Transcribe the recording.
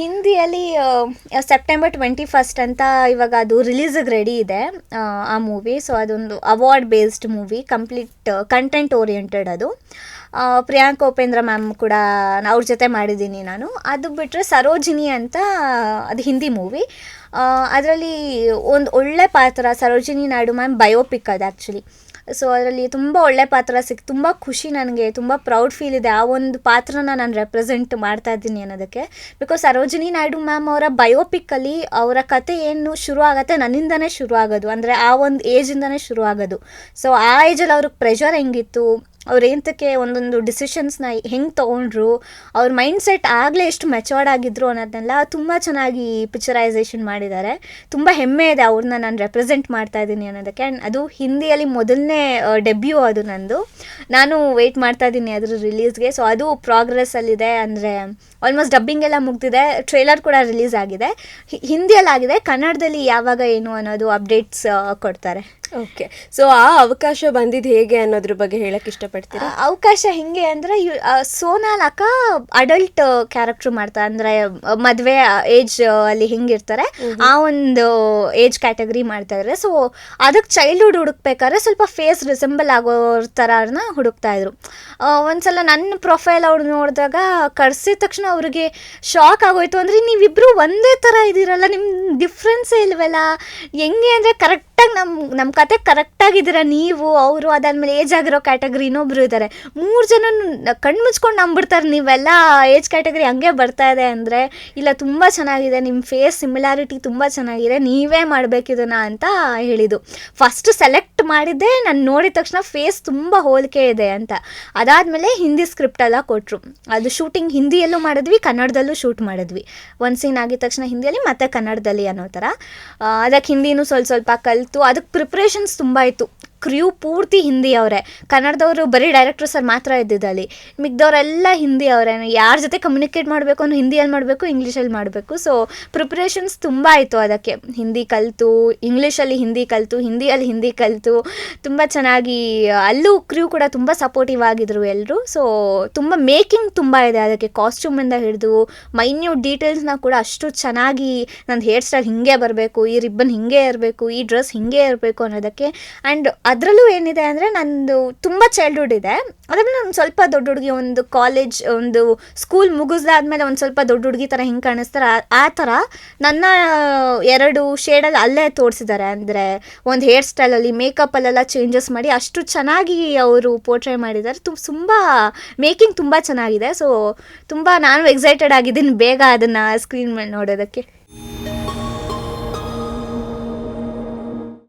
ಹಿಂದಿಯಲ್ಲಿ ಸೆಪ್ಟೆಂಬರ್ 21 ಅಂತ ಇವಾಗ ಅದು ರಿಲೀಸಿಗೆ ರೆಡಿ ಇದೆ ಆ ಮೂವಿ. ಸೊ ಅದೊಂದು award based movie, complete content oriented ಅದು. ಪ್ರಿಯಾಂಕಾ ಉಪೇಂದ್ರ ಮ್ಯಾಮ್ ಕೂಡ ಅವ್ರ ಜೊತೆ ಮಾಡಿದ್ದೀನಿ ನಾನು. ಅದು ಬಿಟ್ಟರೆ ಸರೋಜಿನಿ ಅಂತ, ಅದು ಹಿಂದಿ ಮೂವಿ. ಅದರಲ್ಲಿ ಒಂದು ಒಳ್ಳೆ ಪಾತ್ರ, ಸರೋಜಿನಿ ನಾಯ್ಡು ಮ್ಯಾಮ್ ಬಯೋಪಿಕ್ ಅದು ಆ್ಯಕ್ಚುಲಿ. ಸೊ ಅದರಲ್ಲಿ ತುಂಬ ಒಳ್ಳೆ ಪಾತ್ರ ಸಿಕ್ತು. ತುಂಬ ಖುಷಿ, ನನಗೆ ತುಂಬ ಪ್ರೌಡ್ ಫೀಲ್ ಇದೆ ಆ ಒಂದು ಪಾತ್ರನ ನಾನು ರೆಪ್ರೆಸೆಂಟ್ ಮಾಡ್ತಾ ಇದ್ದೀನಿ ಅನ್ನೋದಕ್ಕೆ. ಬಿಕಾಸ್ ಸರೋಜಿನಿ ನಾಯ್ಡು ಮ್ಯಾಮ್ ಅವರ ಬಯೋಪಿಕ್ಕಲ್ಲಿ ಅವರ ಕತೆ ಏನು ಶುರು ಆಗುತ್ತೆ, ನನ್ನಿಂದನೇ ಶುರು ಆಗೋದು, ಅಂದರೆ ಆ ಒಂದು ಏಜಿಂದನೇ ಶುರು ಆಗೋದು. ಸೊ ಆ ಏಜಲ್ಲಿ ಅವ್ರಿಗೆ ಪ್ರೆಷರ್ ಹೆಂಗಿತ್ತು, ಅವ್ರು ಏನಕ್ಕೆ ಒಂದೊಂದು ಡಿಸಿಷನ್ಸ್ನ ಹೆಂಗೆ ತೊಗೊಂಡ್ರು, ಅವ್ರ ಮೈಂಡ್ಸೆಟ್ ಆಗಲೇ ಎಷ್ಟು ಮೆಚೋರ್ಡ್ ಆಗಿದ್ರು ಅನ್ನೋದನ್ನೆಲ್ಲ ತುಂಬ ಚೆನ್ನಾಗಿ ಪಿಕ್ಚರೈಸೇಷನ್ ಮಾಡಿದ್ದಾರೆ. ತುಂಬ ಹೆಮ್ಮೆ ಇದೆ ಅವ್ರನ್ನ ನಾನು ರೆಪ್ರೆಸೆಂಟ್ ಮಾಡ್ತಾ ಇದ್ದೀನಿ ಅನ್ನೋದಕ್ಕೆ. ಆ್ಯಂಡ್ ಅದು ಹಿಂದಿಯಲ್ಲಿ ಮೊದಲನೇ ಡೆಬ್ಯೂ ಅದು ನಂದು. ನಾನು ವೆಯ್ಟ್ ಮಾಡ್ತಾ ಇದ್ದೀನಿ ಅದ್ರ ರಿಲೀಸ್ಗೆ. ಸೊ ಅದು ಪ್ರೋಗ್ರೆಸ್ಸಲ್ಲಿದೆ, ಅಂದರೆ ಆಲ್ಮೋಸ್ಟ್ ಡಬ್ಬಿಂಗ್ ಎಲ್ಲ ಮುಗ್ದಿದೆ, ಟ್ರೇಲರ್ ಕೂಡ ರಿಲೀಸ್ ಆಗಿದೆ. ಹಿಂದಿಯಲ್ಲಾಗಿದೆ, ಕನ್ನಡದಲ್ಲಿ ಯಾವಾಗ ಏನು ಅನ್ನೋದು ಅಪ್ಡೇಟ್ಸ್ ಕೊಡ್ತಾರೆ. ಓಕೆ. ಸೊ ಆ ಅವಕಾಶ ಬಂದಿದ್ದು ಹೇಗೆ ಅನ್ನೋದ್ರ ಬಗ್ಗೆ ಹೇಳಕ್ಕೆ ಇಷ್ಟಪಡ್ತೀರಾ? ಅವಕಾಶ ಹೆಂಗೆ ಅಂದರೆ, ಸೋನಾಲ್ ಅಕ್ಕ ಅಡಲ್ಟ್ ಕ್ಯಾರೆಕ್ಟ್ರ್ ಮಾಡ್ತಾರೆ, ಅಂದರೆ ಮದುವೆ ಏಜ್ ಅಲ್ಲಿ ಹೆಂಗಿರ್ತಾರೆ ಆ ಒಂದು ಏಜ್ ಕ್ಯಾಟಗರಿ ಮಾಡ್ತಾ ಇದ್ದಾರೆ. ಸೊ ಅದಕ್ಕೆ ಚೈಲ್ಡ್ಹುಡ್ ಹುಡುಕ್ಬೇಕಾದ್ರೆ ಸ್ವಲ್ಪ ಫೇಸ್ ರಿಸೆಂಬಲ್ ಆಗೋ ಥರನ ಹುಡುಕ್ತಾ ಇದ್ರು. ಒಂದ್ಸಲ ನನ್ನ ಪ್ರೊಫೈಲ್ ಅವ್ರು ನೋಡಿದಾಗ ಕರ್ಸಿದ ತಕ್ಷಣ ಅವ್ರಿಗೆ ಶಾಕ್ ಆಗೋಯ್ತು. ಅಂದರೆ ನೀವಿಬ್ಬರು ಒಂದೇ ಥರ ಇದ್ದೀರಲ್ಲ, ನಿಮ್ಮ ಡಿಫ್ರೆನ್ಸೇ ಇಲ್ವಲ್ಲ, ಹೆಂಗೆ ಅಂದರೆ ಕರೆಕ್ಟಾಗಿ ನಮ್ಮ ಕತೆ ಕರೆಕ್ಟಾಗಿದ್ದೀರ ನೀವು, ಅವರು. ಅದಾದಮೇಲೆ ಏಜ್ ಆಗಿರೋ ಕ್ಯಾಟಗರಿ ಇನ್ನೊಬ್ರು ಇದ್ದಾರೆ. 3 ಜನ ಕಣ್ಣು ಮುಚ್ಕೊಂಡು ನಂಬಿಡ್ತಾರೆ ನೀವೆಲ್ಲ ಏಜ್ ಕ್ಯಾಟಗರಿ ಹಂಗೆ ಬರ್ತಾ ಇದೆ ಅಂದರೆ. ಇಲ್ಲ, ತುಂಬ ಚೆನ್ನಾಗಿದೆ, ನಿಮ್ಮ ಫೇಸ್ ಸಿಮಿಲಾರಿಟಿ ತುಂಬ ಚೆನ್ನಾಗಿದೆ, ನೀವೇ ಮಾಡಬೇಕಿದನ್ನ ಅಂತ ಹೇಳಿದ್ದು. ಫಸ್ಟ್ ಸೆಲೆಕ್ಟ್ ಮಾಡಿದ್ದೆ ನಾನು ನೋಡಿದ ತಕ್ಷಣ ಫೇಸ್ ತುಂಬ ಹೋಲಿಕೆ ಇದೆ ಅಂತ. ಅದಾದಮೇಲೆ ಹಿಂದಿ ಸ್ಕ್ರಿಪ್ಟ್ ಎಲ್ಲ ಕೊಟ್ಟರು. ಅದು ಶೂಟಿಂಗ್ ಹಿಂದಿಯಲ್ಲೂ ಮಾಡಿದ್ವಿ, ಕನ್ನಡದಲ್ಲೂ ಶೂಟ್ ಮಾಡಿದ್ವಿ. ಒಂದು ಸೀನ್ ಆಗಿದ ತಕ್ಷಣ ಹಿಂದಿಯಲ್ಲಿ ಮತ್ತು ಕನ್ನಡದಲ್ಲಿ ಅನ್ನೋ ಥರ. ಅದಕ್ಕೆ ಹಿಂದಿನೂ ಸ್ವಲ್ಪ ಕಲಿತು, ಅದಕ್ಕೆ ಪ್ರಿಪ್ರೇಷನ್ಸ್ ತುಂಬ ಇತ್ತು. ಕ್ರ್ಯೂ ಪೂರ್ತಿ ಹಿಂದಿ ಅವರೇ, ಕನ್ನಡದವರು ಬರೀ ಡೈರೆಕ್ಟರ್ ಸರ್ ಮಾತ್ರ ಇದ್ದಿದ್ದಲ್ಲಿ, ಮಿಕ್ದವರೆಲ್ಲ ಹಿಂದಿ ಅವರೇ. ಯಾರ ಜೊತೆ ಕಮ್ಯುನಿಕೇಟ್ ಮಾಡಬೇಕು ಅಂದ್ರೆ ಹಿಂದಿಯಲ್ಲಿ ಮಾಡಬೇಕು, ಇಂಗ್ಲೀಷಲ್ಲಿ ಮಾಡಬೇಕು. ಸೊ ಪ್ರಿಪ್ರೇಷನ್ಸ್ ತುಂಬ ಆಯಿತು. ಅದಕ್ಕೆ ಹಿಂದಿ ಕಲಿತು, ಇಂಗ್ಲೀಷಲ್ಲಿ ಹಿಂದಿ ಕಲಿತು, ಹಿಂದಿಯಲ್ಲಿ ಹಿಂದಿ ಕಲಿತು, ತುಂಬ ಚೆನ್ನಾಗಿ. ಅಲ್ಲೂ ಕ್ರ್ಯೂ ಕೂಡ ತುಂಬ ಸಪೋರ್ಟಿವ್ ಆಗಿದ್ರು ಎಲ್ಲರೂ. ಸೊ ತುಂಬ ಮೇಕಿಂಗ್ ತುಂಬ ಇದೆ ಅದಕ್ಕೆ, ಕಾಸ್ಟ್ಯೂಮಿಂದ ಹಿಡಿದು ಮೈನ್ಯೂಟ್ ಡೀಟೇಲ್ಸ್ನ ಕೂಡ ಅಷ್ಟು ಚೆನ್ನಾಗಿ. ನನ್ನ ಹೇರ್ ಸ್ಟೈಲ್ ಹಿಂಗೆ ಬರಬೇಕು, ಈ ರಿಬ್ಬನ್ ಹಿಂಗೆ ಇರಬೇಕು, ಈ ಡ್ರೆಸ್ ಹಿಂಗೆ ಇರಬೇಕು ಅನ್ನೋದಕ್ಕೆ. ಆ್ಯಂಡ್ ಅದರಲ್ಲೂ ಏನಿದೆ ಅಂದರೆ, ನಂದು ತುಂಬ ಚೈಲ್ಡ್ಹುಡ್ ಇದೆ, ಅದಾದ್ಮೇಲೆ ಒಂದು ಸ್ವಲ್ಪ ದೊಡ್ಡ ಹುಡುಗಿ, ಒಂದು ಕಾಲೇಜ್, ಒಂದು ಸ್ಕೂಲ್ ಮುಗಿಸ್ದಾದ್ಮೇಲೆ ಒಂದು ಸ್ವಲ್ಪ ದೊಡ್ಡ ಹುಡುಗಿ ಥರ ಹಿಂಗೆ ಕಾಣಿಸ್ತಾರೆ, ಆ ಥರ ನನ್ನ 2 ಶೇಡಲ್ಲಿ ಅಲ್ಲೇ ತೋರಿಸಿದ್ದಾರೆ. ಅಂದರೆ ಒಂದು ಹೇರ್ ಸ್ಟೈಲಲ್ಲಿ, ಮೇಕಪ್ಪಲ್ಲೆಲ್ಲ ಚೇಂಜಸ್ ಮಾಡಿ ಅಷ್ಟು ಚೆನ್ನಾಗಿ ಅವರು ಪೋರ್ಟ್ರೇ ಮಾಡಿದ್ದಾರೆ. ತುಂಬ ಮೇಕಿಂಗ್ ತುಂಬ ಚೆನ್ನಾಗಿದೆ. ಸೊ ತುಂಬ ನಾನು ಎಕ್ಸೈಟೆಡ್ ಆಗಿದ್ದೀನಿ ಬೇಗ ಅದನ್ನು ಸ್ಕ್ರೀನ್ ಮೇಲೆ ನೋಡೋದಕ್ಕೆ.